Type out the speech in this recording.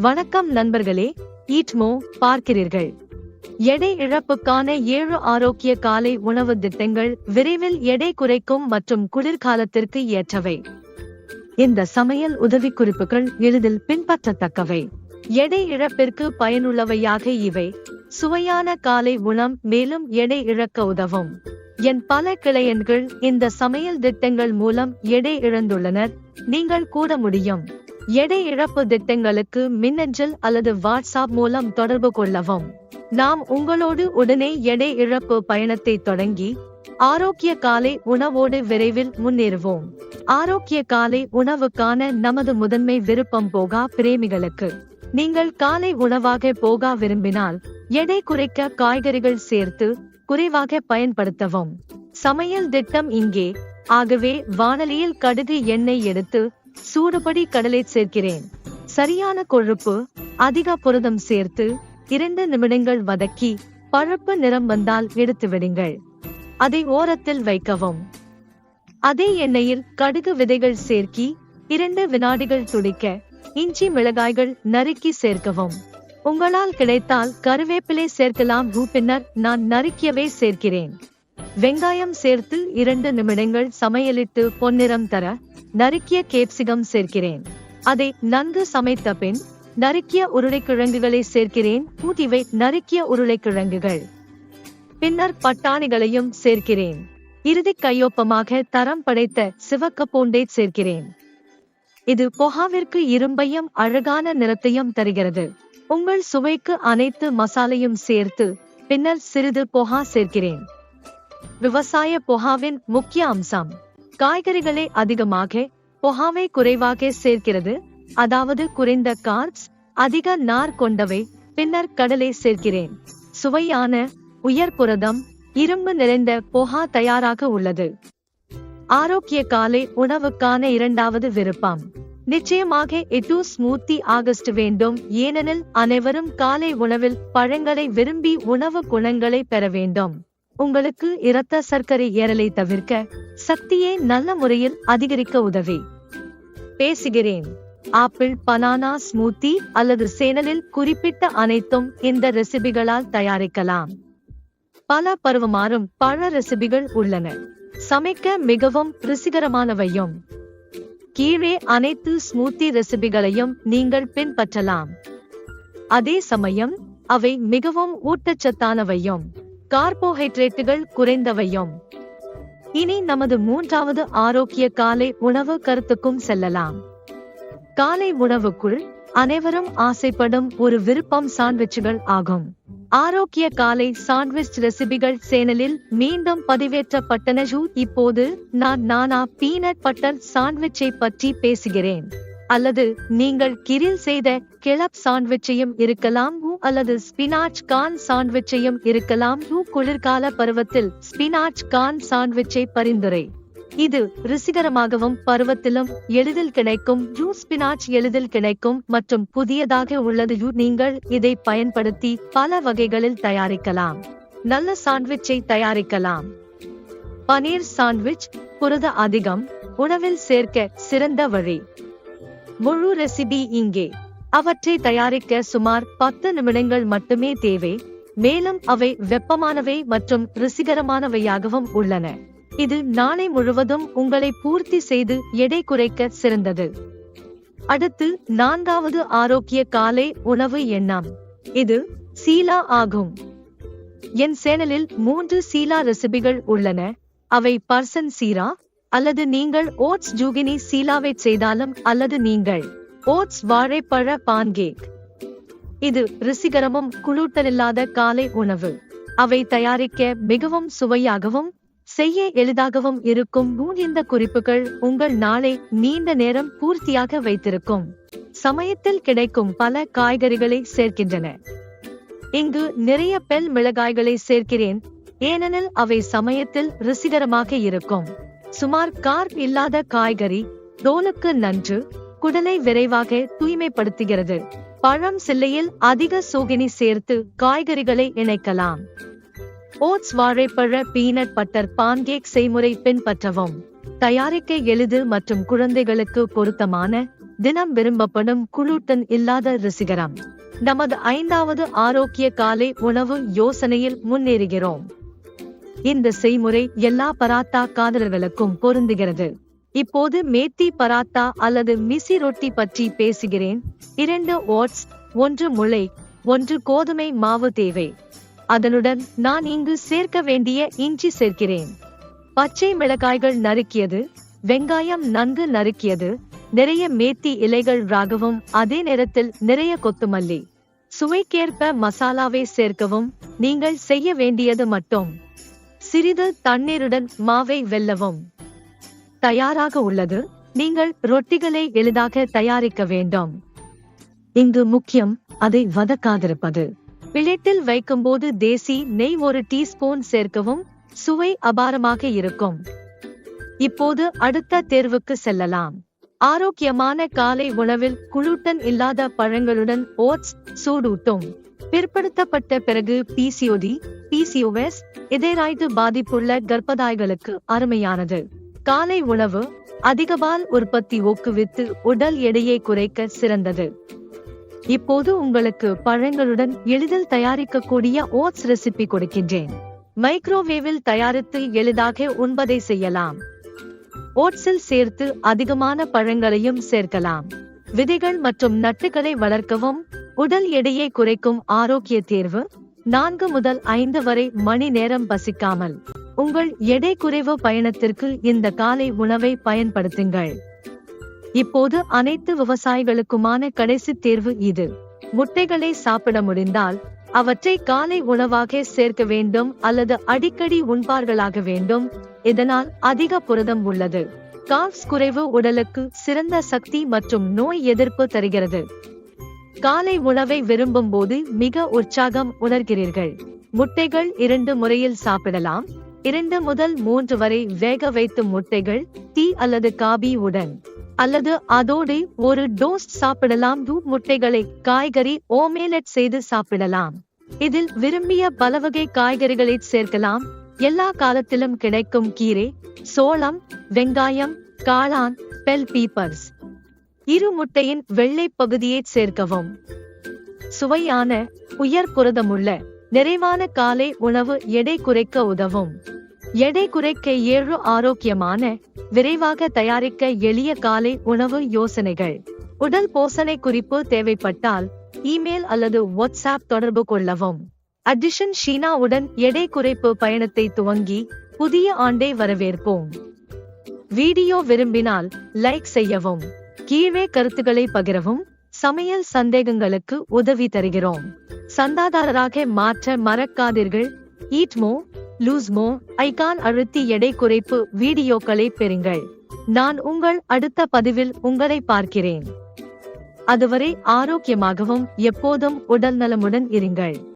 வணக்கம் நண்பர்களே, ஈட்மோ பார்க்கிறீர்கள். எடை இழப்புக்கான 7 ஆரோக்கிய காலை உணவு திட்டங்கள் விரைவில் எடை குறைக்கும் மற்றும் குளிர்காலத்திற்கு ஏற்றவை. இந்த சமையல் உதவிக்குறிப்புகள் எளிதில் பின்பற்றத்தக்கவை. எடை இழப்பிற்கு பயனுள்ளவையாக இவை. சுவையான காலை உணவு மேலும் எடை இழக்க உதவும். என் பல கிளையன்கள் இந்த சமையல் திட்டங்கள் மூலம் எடை இழந்துள்ளனர். நீங்கள் கூட முடியும். எடை இழப்பு திட்டங்களுக்கு மின்னஞ்சல் அல்லது வாட்ஸ்அப் மூலம் தொடர்பு கொள்ளவும். நாம் உங்களோடு உடனே எடை இழப்பு பயணத்தை தொடங்கி ஆரோக்கிய காலை உணவோடு விரைவில் முன்னேறுவோம். ஆரோக்கிய காலை உணவுக்கான நமது முதன்மை விருப்பம் போகா பிரேமிகளுக்கு. நீங்கள் காலை உணவாக போகா விரும்பினால் எடை குறைக்க காய்கறிகள் சேர்த்து குறைவாக பயன்படுத்தவும். சமையல் திட்டம் இங்கே. ஆகவே வாணலியில் கடுகு எண்ணெய் எடுத்து சூடுபடி கடலை சேர்க்கிறேன். சரியான கொழுப்பு, அதிக புரதம் சேர்த்து 2 நிமிடங்கள் வதக்கி பழுப்பு நிறம் வந்தால் எடுத்து விடுங்கள். அதை ஓரத்தில் வைக்கவும். அதே எண்ணெயில் கடுகு விதைகள் சேர்க்கி 2 வினாடிகள் துடிக்க இஞ்சி மிளகாய்கள் நறுக்கி சேர்க்கவும். உங்களால் கிடைத்தால் கருவேப்பிலை சேர்க்கலாம். பின்னர் நான் நறுக்கியவை சேர்க்கிறேன். வெங்காயம் சேர்த்து 2 நிமிடங்கள் சமையலிட்டு பொன்னிறம் தர நறுக்கிய கேப்சிகம் சேர்க்கிறேன். அதை நன்கு சமைத்த பின் நறுக்கிய உருளைக்கிழங்குகளை சேர்க்கிறேன். இவை நறுக்கிய உருளைக்கிழங்குகள். பின்னர் பட்டாணிகளையும் சேர்க்கிறேன். இறுதி கையொப்பமாக தரம் படைத்த சிவக்க பூண்டை சேர்க்கிறேன். இது போகாவிற்கு இரும்பையும் அழகான நிறத்தையும் தருகிறது. உங்கள் சுவைக்கு அனைத்து மசாலையும் சேர்த்து பின்னர் சிறிது போகா சேர்க்கிறேன். விவசாய போகாவின் முக்கிய அம்சம் காய்கறிகளை அதிகமாக, போகாவை குறைவாக சேர்க்கிறது. அதாவது குறைந்த கார்ப்ஸ், அதிக நார் கொண்டவை. பின்னர் கடலை சேர்க்கிறேன். சுவையான, உயர் புரதம், இரும்பு நிறைந்த போகா தயாராக உள்ளது. ஆரோக்கிய காலை உணவுக்கான 2வது விருப்பம். நிச்சயமாக எட்டு ஸ்மூத்தி ஆகஸ்ட் வேண்டும். ஏனெனில் அனைவரும் காலை உணவில் பழங்களை விரும்பி உணவு குணங்களை பெற வேண்டும். உங்களுக்கு இரத்த சர்க்கரை ஏறலை தவிர்க்க, சக்தியை நல்ல முறையில் அதிகரிக்க உதவி பேசுகிறேன். ஆப்பிள் பனானா ஸ்மூத்தி அல்லது சேனலில் குறிப்பிட்ட அனைத்தும் இந்த ரெசிபிகளால் தயாரிக்கலாம். பல பருவமாறும் பல ரெசிபிகள் உள்ளன. சமைக்க மிகவும் ருசிகரமானவையும். கீழே அனைத்து ஸ்மூத்தி ரெசிபிகளையும் நீங்கள் பின்பற்றலாம். அதே சமயம் அவை மிகவும் ஊட்டச்சத்தானவையும் கார்போஹைட்ரேட்டுகள் குறைந்தவையும். இனி நமது 3வது ஆரோக்கிய காலை உணவு கருத்துக்கும் செல்லலாம். காலை உணவுக்குள் அனைவரும் ஆசைப்படும் ஒரு விருப்பம் சாண்ட்விச்சுகள் ஆகும். ஆரோக்கிய காலை சாண்ட்விச் ரெசிபிகள் சேனலில் மீண்டும் பதிவேற்றப்பட்டன. இப்போது நான் நானா பீனட் பட்டர் சாண்ட்விச்சை பற்றி பேசுகிறேன். அல்லது நீங்கள் கிரில் செய்த கிளப் சாண்ட்விச்சையும் இருக்கலாம், அல்லது ஸ்பினாச் கார்ன் சாண்ட்விச்சையும் இருக்கலாம். குளிர்கால பருவத்தில் ஸ்பினாச் கார்ன் சாண்ட்விச்சை பரிந்துரை. இது ருசிகரமாகவும் பருவத்திலும் எளிதில் கிடைக்கும். ஸ்பினாச் எளிதில் கிடைக்கும் மற்றும் புதியதாக உள்ளது. நீங்கள் இதை பயன்படுத்தி பல வகைகளில் தயாரிக்கலாம். நல்ல சாண்ட்விச்சை தயாரிக்கலாம். பனீர் சாண்ட்விச் புரத அதிகம், உணவில் சேர்க்க சிறந்த வழி. முழு ரெசிபி இங்கே. அவற்றை தயாரிக்க சுமார் 10 நிமிடங்கள் மட்டுமே தேவை. மேலும் அவை வெப்பமானவை மற்றும் ருசிகரமானவையாகவும் உள்ளன. இது நாளை முழுவதும் உங்களை பூர்த்தி செய்து எடை குறைக்க சிறந்தது. அடுத்து 4வது ஆரோக்கிய காலை உணவு எண்ணம். இது சீலா ஆகும். என் சேனலில் 3 சீலா ரெசிபிகள் உள்ளன. அவை பர்சன் சீரா, அல்லது நீங்கள் ஓட்ஸ் ஜூகினி சீலாவை செய்தாலும், அல்லது நீங்கள் ஓட்ஸ் வாழைப்பழ பான்கேக். இது ருசிகரமும் குளூட்டலில்லாத காலை உணவு. அவை தயாரிக்க மிகவும் சுவையாகவும் செய்ய எளிதாகவும் இருக்கும். இந்த குறிப்புகள் உங்கள் நாளை நீண்ட நேரம் பூர்த்தியாக வைத்திருக்கும். சமயத்தில் கிடைக்கும் பல காய்கறிகளை சேர்க்கின்றன. இங்கு நிறைய பெல் மிளகாய்களை சேர்க்கிறேன், ஏனெனில் அவை சமயத்தில் ருசிகரமாக இருக்கும். சுமார் கார்ப் இல்லாத காய்கறி தோலுக்கு நன்று. குடலை விரைவாக தூய்மைப்படுத்துகிறது. பழம் சில்லையில் அதிக சூகினி சேர்த்து காய்கறிகளை இணைக்கலாம். ஓட்ஸ் வாழைப்பழ பீனட் பட்டர் பான்கேக் செய்முறை பின்பற்றவும். தயாரிக்க எளிது மற்றும் குழந்தைகளுக்கு பொருத்தமான தினம் விரும்பப்படும் குளுட்டன் இல்லாத ருசிகரம். நமது 5வது ஆரோக்கிய காலை உணவு யோசனையில் முன்னேறுகிறோம். இந்த செய்முறை எல்லா பராத்தா காதலர்களுக்கும் பொருந்துகிறது. இப்போது மேத்தி பராத்தா அல்லது மிசி ரொட்டி பற்றி பேசுகிறேன். 2 ஓட்ஸ், 1 முளை, 1 கோதுமை மாவு தேவை. அதனுடன் நான் இங்கு சேர்க்க வேண்டிய இஞ்சி சேர்க்கிறேன். பச்சை மிளகாய்கள் நறுக்கியது, வெங்காயம் நன்கு நறுக்கியது, நிறைய மேத்தி இலைகள் ராகவும், அதே நேரத்தில் நிறைய கொத்துமல்லி. சுவைக்கேற்ப மசாலாவை சேர்க்கவும். நீங்கள் செய்ய வேண்டியது மட்டும் சிறிது தண்ணீருடன் மாவை வெல்லவும். தயாராக உள்ளது. நீங்கள் ரொட்டிகளை எளிதாக தயாரிக்க வேண்டும். இங்கு முக்கியம் அதை வதக்காதிருப்பது. பிளேட்டில் வைக்கும்போது தேசி நெய் 1 டீஸ்பூன் சேர்க்கவும். சுவை அபாரமாக இருக்கும். இப்போது அடுத்த தேர்வுக்கு செல்லலாம். ஆரோக்கியமான காலை உணவில் குளுட்டன் இல்லாத பழங்களுடன் ஓட்ஸ் சூடூட்டும். பிற்படுத்தப்பட்ட பிறகு PCOD, PCOS, இதயராய்டு பாதிப்புள்ள கர்ப்பதாய்களுக்கு அருமையானது. காலை உணவு அதிக பால் உற்பத்தி ஊக்குவித்து உடல் எடையை குறைக்க சிறந்தது. இப்போது உங்களுக்கு பழங்களுடன் எளிதில் தயாரிக்கக்கூடிய ஓட்ஸ் ரெசிபி கொடுக்கின்றேன். மைக்ரோவேவில் தயாரித்து எளிதாக உண்பதை செய்யலாம். ஓட்ஸில் சேர்த்து அதிகமான பழங்களையும் சேர்க்கலாம். விதைகள் மற்றும் நட்டுகளை வளர்க்கவும். உடல் எடையை குறைக்கும் ஆரோக்கிய தேர்வு. 4 முதல் 5 வரை மணி நேரம் பசிக்காமல் உங்கள் எடை குறைவு பயணத்திற்கு இந்த காலை உணவை பயன்படுத்துங்கள். இப்போது அனைத்து விவசாயிகளுக்குமான கடைசி தேர்வு இது. முட்டைகளை சாப்பிட முடிந்தால் அவற்றை காலை உணவாக சேர்க்க வேண்டும் அல்லது அடிக்கடி உண்பார்களாக வேண்டும். இதனால் அதிக புரதம் உள்ளது. கார்ப்ஸ் குறைவு உடலுக்கு சிறந்த சக்தி மற்றும் நோய் எதிர்ப்பு தருகிறது. காலை உணவை விரும்பும் போது மிக உற்சாகம் உணர்கிறீர்கள். முட்டைகள் 2 முறையில் சாப்பிடலாம். 2 முதல் 3 வரை வேக வைத்து முட்டைகள் டீ அல்லது காபி உடன் அல்லது அதோடு ஒரு டோஸ்ட் சாப்பிடலாம். முட்டைகளை காய்கறி ஓமேலெட் செய்து சாப்பிடலாம். இதில் விரும்பிய பலவகை காய்கறிகளை சேர்க்கலாம். எல்லா காலத்திலும் கிடைக்கும் கீரை, சோளம், வெங்காயம், காளான், பெல் பீப்பர்ஸ். 2 முட்டையின் வெள்ளை பகுதியை சேர்க்கவும். சுவையான, உயர் புரதமுள்ள, நிறைவான காலை உணவு எடை குறைக்க உதவும். எடை குறைக்க 7 ஆரோக்கியமான, விரைவாக தயாரிக்க எளிய காலை உணவு யோசனைகள். உடல் போசனை குறிப்பு தேவைப்பட்டால் இமெயில் அல்லது வாட்ஸ்ஆப் தொடர்பு கொள்ளவும். அடிஷன் ஷீனா உடன் எடை குறைப்பு பயணத்தை துவங்கி புதிய ஆண்டை வரவேற்போம். வீடியோ விரும்பினால் லைக் செய்யவும். கீழே கருத்துக்களை பகிரவும். சமையல் சந்தேகங்களுக்கு உதவி தருகிறோம். சந்தாதாரராக மாற்ற மறக்காதீர்கள். Eat more, lose more icon அழுத்தி எடை குறைப்பு வீடியோக்களை பெறுங்கள். நான் உங்கள் அடுத்த பதிவில் உங்களை பார்க்கிறேன். அதுவரை ஆரோக்கியமாகவும் எப்போதும் உடல் நலமுடன் இருங்கள்.